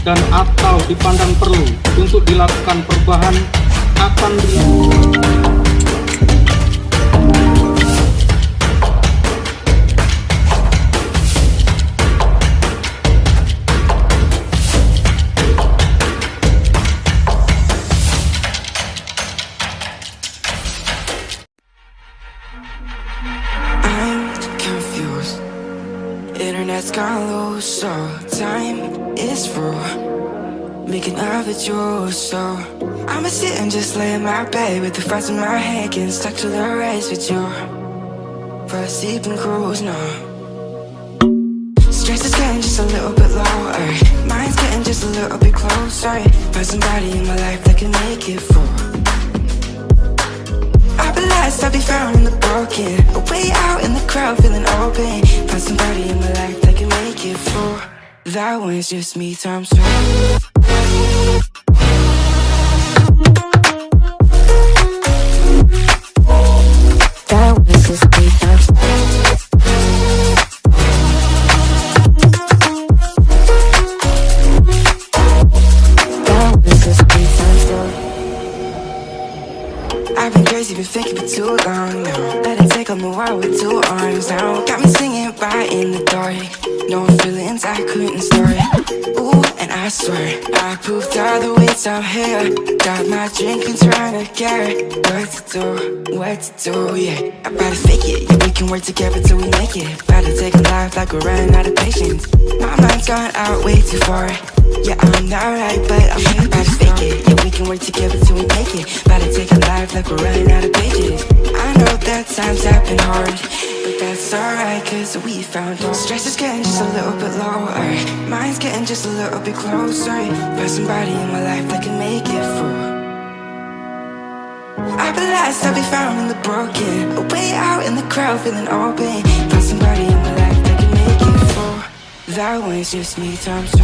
dan atau dipandang perlu untuk dilakukan perubahan akan Internet's gone low, so time is through. Making love with you, so I'ma sit and just lay in my bed with the thoughts in my head, getting stuck to the race with you. For a sleeping cruise, no. Stress is getting just a little bit lower, mind's getting just a little bit closer. Find somebody in my life that can make it full. I'll be lost, I'll be found in the broken, way out in the crowd feeling open. Find somebody in my life that can make it full. That one's just me times two. That one's just me times two. That one's just me times two. I've been crazy, been thinking for too long now. Let it take on the world with two arms now. Got me singing right in the dark. No feelings I couldn't store it. Ooh, and I swear I proved all the ways I'm here. Got my drink and trying to get what to do, yeah. I better fake it, yeah, we can work together till we make it. Better take a life like we're running out of patience. My mind's gone out way too far. Yeah, I'm not right, but I'm here. Better fake it, yeah, we can work together till we make it. Better take a life like we're running out of pages. I know that times have been hard, but that's alright, cause we found hope. Stress is getting just a little bit lower, mind's getting just a little bit closer. Find somebody in my life that can make it full. I'll be lost, I'll be found in the broken, way out in the crowd feeling open. Find somebody in my life that can make it full. That one's just me times two.